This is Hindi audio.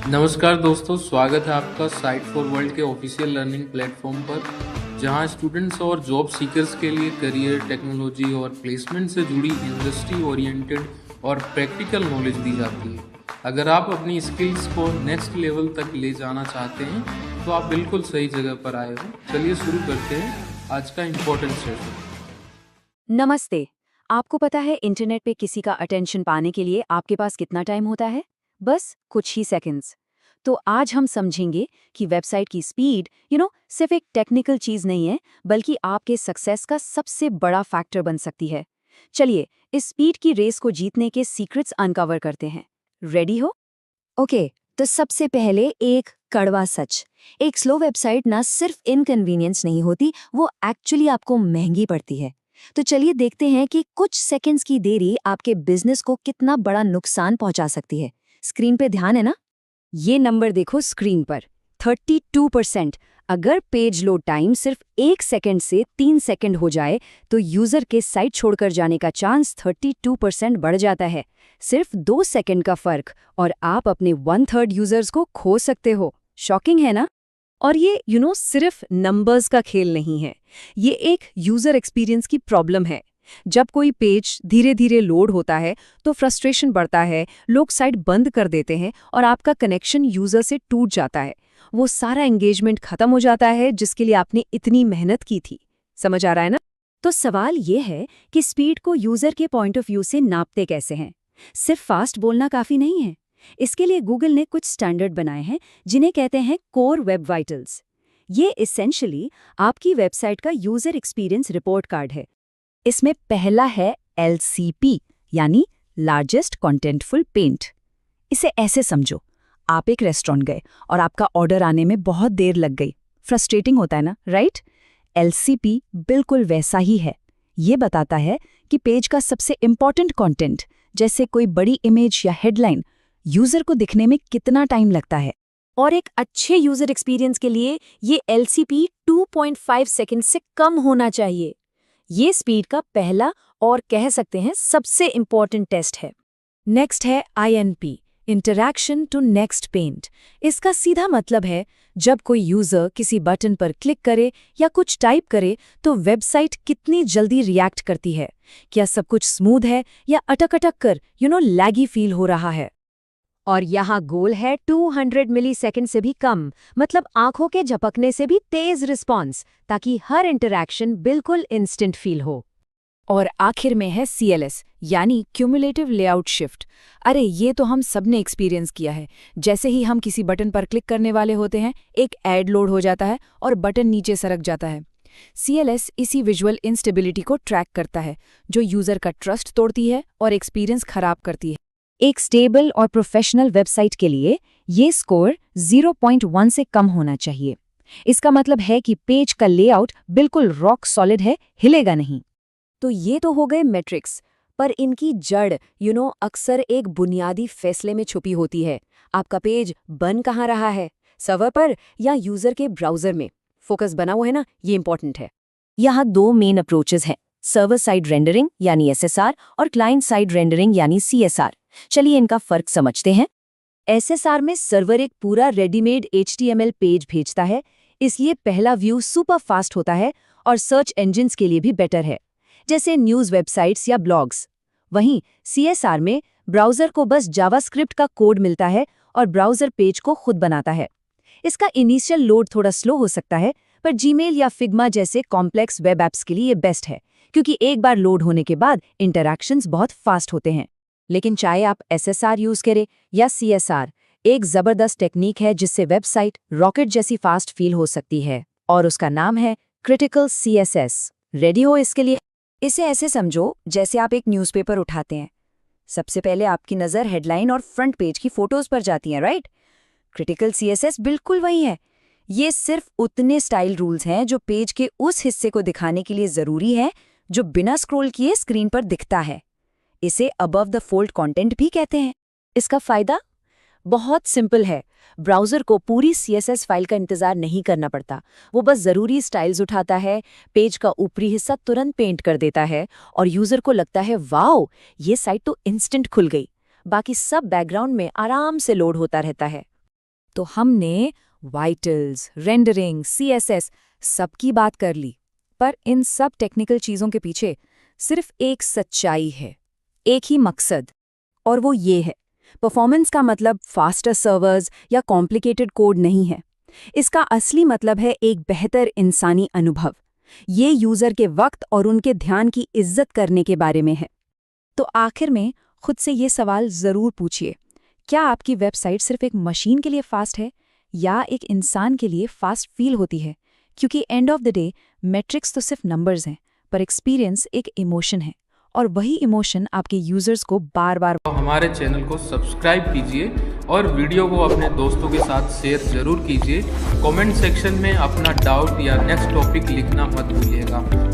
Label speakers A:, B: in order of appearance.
A: नमस्कार दोस्तों, स्वागत है आपका साइट फॉर वर्ल्ड के ऑफिशियल लर्निंग प्लेटफॉर्म पर, जहां स्टूडेंट्स और जॉब सीकर्स के लिए करियर, टेक्नोलॉजी और प्लेसमेंट से जुड़ी इंडस्ट्री ओरिएंटेड और प्रैक्टिकल नॉलेज दी जाती है। अगर आप अपनी स्किल्स को नेक्स्ट लेवल तक ले जाना चाहते हैं, तो आप बिल्कुल सही जगह पर आए हो। चलिए शुरू करते हैं आज का इम्पोर्टेंट सेशन।
B: नमस्ते। आपको पता है इंटरनेट पे किसी का अटेंशन पाने के लिए आपके पास कितना टाइम होता है? बस कुछ ही सेकंड्स। तो आज हम समझेंगे कि वेबसाइट की स्पीड सिर्फ एक टेक्निकल चीज नहीं है, बल्कि आपके सक्सेस का सबसे बड़ा फैक्टर बन सकती है। चलिए इस स्पीड की रेस को जीतने के सीक्रेट्स अनकवर करते हैं। रेडी हो? ओके, तो सबसे पहले एक कड़वा सच। एक स्लो वेबसाइट ना सिर्फ इनकन्वीनियंस नहीं होती, वो एक्चुअली आपको महंगी पड़ती है। तो चलिए देखते हैं कि कुछ सेकंड्स की देरी आपके बिजनेस को कितना बड़ा नुकसान पहुंचा सकती है। स्क्रीन पे ध्यान है ना? ये नंबर देखो स्क्रीन पर, 32%। अगर पेज लोड टाइम सिर्फ 1 सेकंड से 3 सेकंड हो जाए तो यूजर के साइट छोड़कर जाने का चांस 32% बढ़ जाता है। सिर्फ 2 सेकंड का फर्क और आप अपने 1/3 यूजर्स को खो सकते हो। शॉकिंग है ना? और ये सिर्फ नंबर्स का खेल नहीं है, ये एक यूजर एक्सपीरियंस की प्रॉब्लम है। जब कोई पेज धीरे धीरे लोड होता है तो फ्रस्ट्रेशन बढ़ता है, लोग साइट बंद कर देते हैं और आपका कनेक्शन यूजर से टूट जाता है। वो सारा एंगेजमेंट खत्म हो जाता है जिसके लिए आपने इतनी मेहनत की थी। समझ आ रहा है ना? तो सवाल ये है कि स्पीड को यूजर के पॉइंट ऑफ व्यू से नापते कैसे हैं? सिर्फ फास्ट बोलना काफी नहीं है। इसके लिए गूगल ने कुछ स्टैंडर्ड बनाए हैं जिन्हें कहते हैं कोर वेब वाइटल्स। ये एसेंशियली आपकी वेबसाइट का यूजर एक्सपीरियंस रिपोर्ट कार्ड है। इसमें पहला है LCP, यानी लार्जेस्ट कॉन्टेंटफुल पेंट। इसे ऐसे समझो, आप एक रेस्टोरेंट गए और आपका ऑर्डर आने में बहुत देर लग गई। फ्रस्ट्रेटिंग होता है ना, राइट? LCP बिल्कुल वैसा ही है। ये बताता है कि पेज का सबसे इंपॉर्टेंट कंटेंट, जैसे कोई बड़ी इमेज या हेडलाइन, यूजर को दिखने में कितना टाइम लगता है। और एक अच्छे यूजर एक्सपीरियंस के लिए ये LCP 2.5 सेकंड से कम होना चाहिए। ये स्पीड का पहला और कह सकते हैं सबसे इंपॉर्टेंट टेस्ट है। नेक्स्ट है INP, interaction to next paint. इसका सीधा मतलब है जब कोई यूजर किसी बटन पर क्लिक करे या कुछ टाइप करे तो वेबसाइट कितनी जल्दी रिएक्ट करती है। क्या सब कुछ स्मूथ है या अटक अटक कर लैगी फील हो रहा है? और यहाँ गोल है 200 मिलीसेकंड से भी कम, मतलब आंखों के झपकने से भी तेज रिस्पॉन्स, ताकि हर इंटरैक्शन बिल्कुल इंस्टेंट फील हो। और आखिर में है CLS, यानी क्यूमुलेटिव लेआउट शिफ्ट। अरे ये तो हम सबने एक्सपीरियंस किया है। जैसे ही हम किसी बटन पर क्लिक करने वाले होते हैं, एक ऐड लोड हो जाता है और बटन नीचे सरक जाता है। CLS इसी विजुअल इंस्टेबिलिटी को ट्रैक करता है, जो यूजर का ट्रस्ट तोड़ती है और एक्सपीरियंस खराब करती है। एक स्टेबल और प्रोफेशनल वेबसाइट के लिए ये स्कोर 0.1 से कम होना चाहिए। इसका मतलब है कि पेज का लेआउट बिल्कुल रॉक सॉलिड है, हिलेगा नहीं। तो ये तो हो गए मैट्रिक्स, पर इनकी जड़ अक्सर एक बुनियादी फैसले में छुपी होती है। आपका पेज बन कहाँ रहा है, सर्वर पर या यूजर के ब्राउजर में? फोकस बना हुआ है ना, ये इंपॉर्टेंट है। यहाँ 2 मेन अप्रोचेस हैं, सर्वर साइड रेंडरिंग यानी SSR और क्लाइंट साइड रेंडरिंग यानी CSR। चलिए इनका फर्क समझते हैं। SSR में सर्वर एक पूरा रेडीमेड HTML पेज भेजता है, इसलिए पहला व्यू सुपर फास्ट होता है और सर्च इंजिन्स के लिए भी बेटर है, जैसे न्यूज़ वेबसाइट्स या ब्लॉग्स। वहीं CSR में ब्राउज़र को बस जावास्क्रिप्ट का कोड मिलता है और ब्राउज़र पेज को खुद बनाता है। इसका इनिशियल लोड थोड़ा स्लो हो सकता है, पर जीमेल या फिग्मा जैसे कॉम्प्लेक्स वेब ऐप्स के लिए ये बेस्ट है, क्योंकि एक बार लोड होने के बाद इंटरैक्शंस बहुत फास्ट होते हैं। लेकिन चाहे आप SSR यूज़ करें या CSR, एक ज़बरदस्त टेक्निक है जिससे वेबसाइट रॉकेट जैसी फास्ट फील हो सकती है, और उसका नाम है क्रिटिकल CSS। रेडी हो इसके लिए? इसे ऐसे समझो जैसे आप एक न्यूज़पेपर उठाते हैं। सबसे पहले आपकी नज़र हेडलाइन और फ्रंट पेज की फोटोज़ पर जाती है, राइट? क्रिटिकल CSS बिल्कुल वही है। ये सिर्फ उतने स्टाइल रूल्स हैं जो पेज के उस हिस्से को दिखाने के लिए ज़रूरी है जो बिना स्क्रॉल किए स्क्रीन पर दिखता है। इसे अबव द फोल्ड कंटेंट भी कहते हैं। इसका फायदा बहुत सिंपल है। ब्राउज़र को पूरी CSS फाइल का इंतज़ार नहीं करना पड़ता। वो बस ज़रूरी स्टाइल्स उठाता है, पेज का ऊपरी हिस्सा तुरंत पेंट कर देता है और यूज़र को लगता है वाओ, ये साइट तो इंस्टेंट खुल गई। बाकी सब बैकग्राउंड में आराम से लोड होता रहता है। तो हमने वाइटल्स, रेंडरिंग, CSS सबकी बात कर ली, पर इन सब टेक्निकल चीज़ों के पीछे सिर्फ एक सच्चाई है, एक ही मकसद, और वो ये है, परफॉर्मेंस का मतलब फास्टर सर्वर्स या कॉम्प्लिकेटेड कोड नहीं है। इसका असली मतलब है एक बेहतर इंसानी अनुभव। ये यूज़र के वक्त और उनके ध्यान की इज्जत करने के बारे में है। तो आखिर में खुद से ये सवाल ज़रूर पूछिए, क्या आपकी वेबसाइट सिर्फ एक मशीन के लिए फास्ट है या एक इंसान के लिए फास्ट फील होती है? क्योंकि end of the day matrix तो सिर्फ नंबर्स हैं, पर एक्सपीरियंस एक इमोशन है, और वही इमोशन आपके यूजर्स को बार बार।
A: हमारे चैनल को सब्सक्राइब कीजिए और वीडियो को अपने दोस्तों के साथ शेयर जरूर कीजिए। कमेंट सेक्शन में अपना डाउट या नेक्स्ट टॉपिक लिखना मत भूलिएगा।